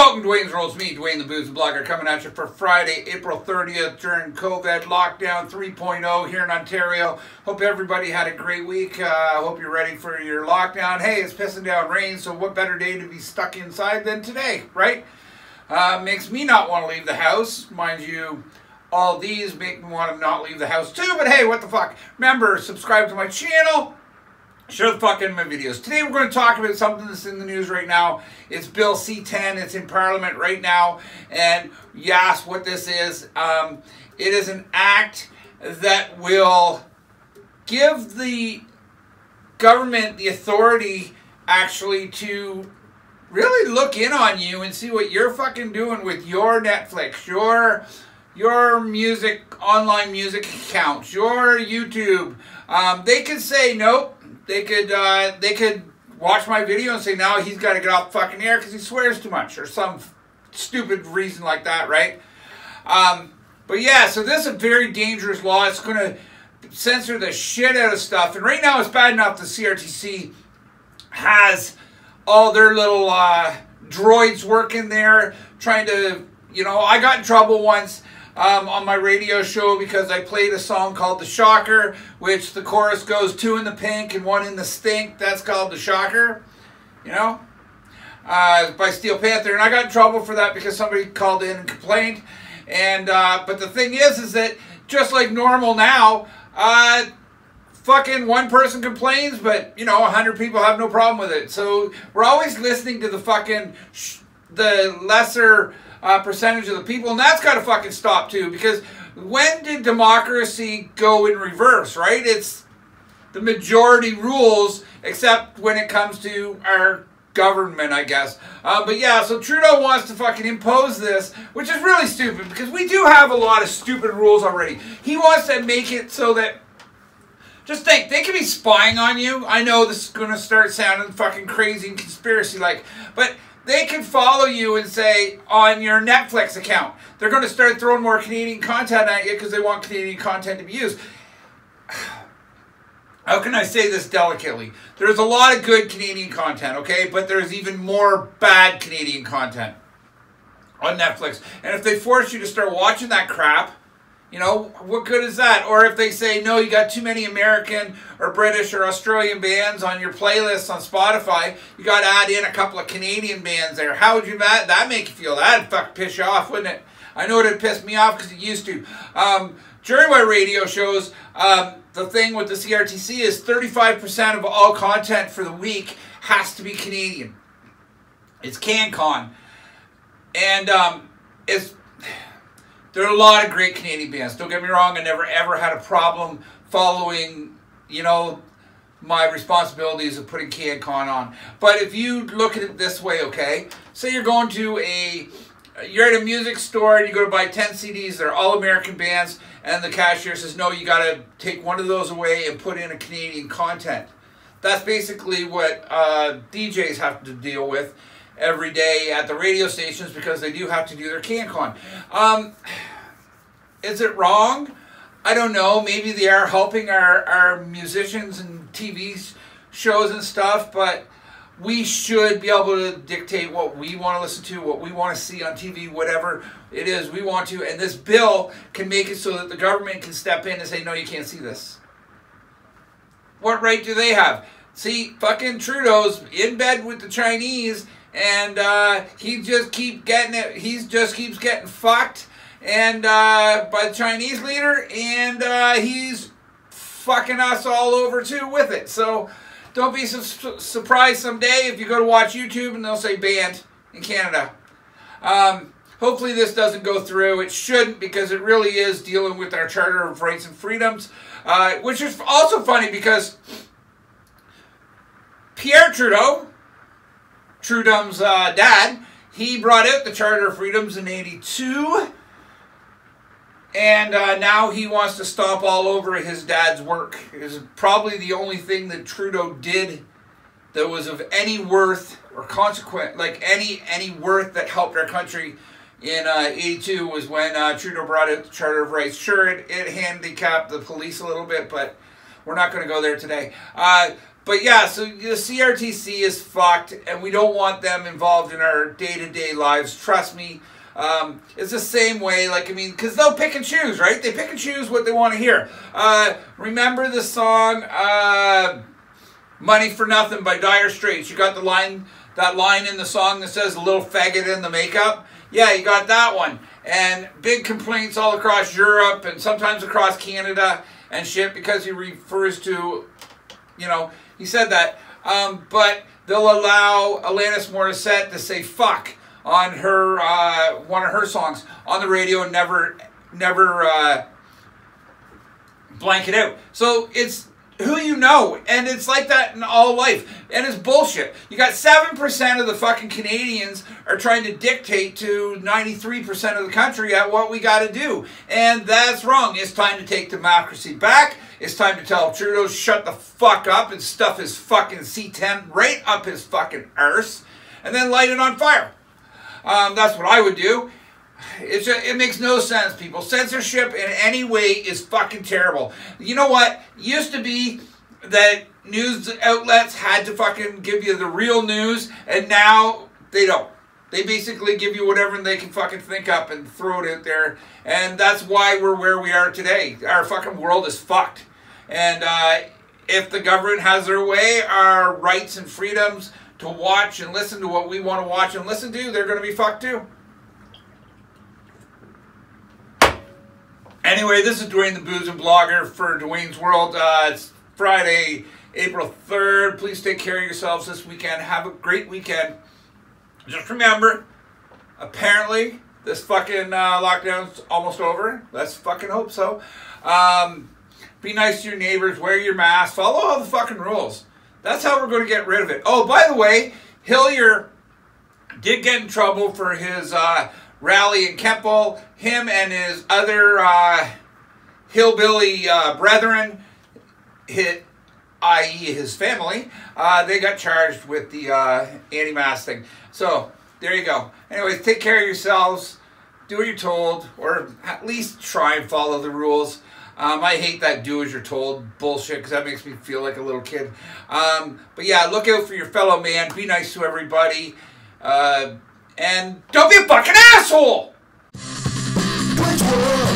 Welcome to Duane's Rolls. Me, Duane the Boozin blogger, coming at you for Friday, April 30th during COVID lockdown 3.0 here in Ontario. Hope everybody had a great week. Hope you're ready for your lockdown. Hey, it's pissing down rain, so what better day to be stuck inside than today, right? Makes me not want to leave the house. Mind you, all these make me want to not leave the house too, but hey, what the fuck. Remember, subscribe to my channel. Share the fuck in my videos. Today we're going to talk about something that's in the news right now. It's Bill C-10. It's in Parliament right now. And you ask what this is. It is an act that will give the government the authority actually to really look in on you and see what you're fucking doing with your Netflix, your music, online music accounts, your YouTube. They could say nope. They could watch my video and say, now he's got to get off the fucking air because he swears too much or some stupid reason like that, right? But yeah, so this is a very dangerous law. It's going to censor the shit out of stuff. And right now it's bad enough the CRTC has all their little droids working there trying to, you know, I got in trouble once on my radio show because I played a song called The Shocker, which the chorus goes 2 in the pink and 1 in the stink. That's called The Shocker, you know, by Steel Panther. And I got in trouble for that because somebody called in and complained. And but the thing is that just like normal now, fucking one person complains, but, you know, 100 people have no problem with it. So we're always listening to the fucking, the lesser percentage of the people, and that's got to fucking stop too, because when did democracy go in reverse, right? It's the majority rules, except when it comes to our government, I guess. But yeah, so Trudeau wants to fucking impose this, which is really stupid, because we do have a lot of stupid rules already. He wants to make it so that, just think, they can be spying on you. I know this is going to start sounding fucking crazy and conspiracy-like, but they can follow you and say, on your Netflix account, they're going to start throwing more Canadian content at you because they want Canadian content to be used. How can I say this delicately? There's a lot of good Canadian content, okay? But there's even more bad Canadian content on Netflix. And if they force you to start watching that crap, you know, what good is that? Or if they say, no, you got too many American or British or Australian bands on your playlists on Spotify, you got to add in a couple of Canadian bands there. How would you that make you feel? That'd fuck piss you off, wouldn't it? I know it'd piss me off because it used to. During my radio shows, the thing with the CRTC is 35% of all content for the week has to be Canadian. It's CanCon. And there are a lot of great Canadian bands. Don't get me wrong, I never ever had a problem following, you know, my responsibilities of putting CanCon on. But if you look at it this way, okay, say you're going to you're at a music store and you go to buy 10 CDs, they're all American bands, and the cashier says, no, you got to take one of those away and put in a Canadian content. That's basically what DJs have to deal with every day at the radio stations because they do have to do their CanCon. Is it wrong? I don't know. Maybe they are helping our musicians and TV shows and stuff, but we should be able to dictate what we want to listen to, what we want to see on TV, whatever it is we want to. And this bill can make it so that the government can step in and say, no, you can't see this. What right do they have? See, fucking Trudeau's in bed with the Chinese, and he just keeps getting it. He just keeps getting fucked, and by the Chinese leader, and he's fucking us all over too with it. So don't be surprised someday if you go to watch YouTube and they'll say banned in Canada. Hopefully this doesn't go through. It shouldn't, because it really is dealing with our Charter of Rights and Freedoms, which is also funny because Pierre Trudeau, Trudeau's dad, he brought out the Charter of Freedoms in '82, and now he wants to stomp all over his dad's work. It's probably the only thing that Trudeau did that was of any worth or consequent, like any worth that helped our country in '82 was when Trudeau brought out the Charter of Rights. Sure, it handicapped the police a little bit, but we're not going to go there today. But yeah, so the CRTC is fucked, and we don't want them involved in our day-to-day lives. Trust me. It's the same way, like, I mean, because they'll pick and choose, right? They pick and choose what they want to hear. Remember the song Money for Nothing by Dire Straits? You got that line in the song that says, a little faggot in the makeup? Yeah, you got that one. And big complaints all across Europe and sometimes across Canada and shit, because he refers to, you know, he said that. But they'll allow Alanis Morissette to say fuck on her one of her songs on the radio and never blank it out. So it's who you know, and it's like that in all life, and it's bullshit. You got 7% of the fucking Canadians are trying to dictate to 93% of the country at what we got to do, and that's wrong. It's time to take democracy back. It's time to tell Trudeau shut the fuck up and stuff his fucking C10 right up his fucking arse, and then light it on fire. That's what I would do. It makes no sense, people. Censorship in any way is fucking terrible. You know what? It used to be that news outlets had to fucking give you the real news, and now they don't. They basically give you whatever they can fucking think up and throw it out there, and that's why we're where we are today. Our fucking world is fucked. And if the government has their way, our rights and freedoms to watch and listen to what we want to watch and listen to, they're going to be fucked too. Anyway, this is Duane the Boozin blogger for Duane's World. It's Friday, April 3rd. Please take care of yourselves this weekend. Have a great weekend. Just remember, apparently, this fucking lockdown's almost over. Let's fucking hope so. Be nice to your neighbors. Wear your mask. Follow all the fucking rules. That's how we're going to get rid of it. Oh, by the way, Hillier did get in trouble for his rally in Kemple. Him and his other hillbilly brethren, i.e. his family, they got charged with the anti-mask thing. So, there you go. Anyways, take care of yourselves. Do what you're told, or at least try and follow the rules. I hate that do as you're told bullshit, because that makes me feel like a little kid. But yeah, look out for your fellow man. Be nice to everybody. And don't be a fucking asshole! Which world?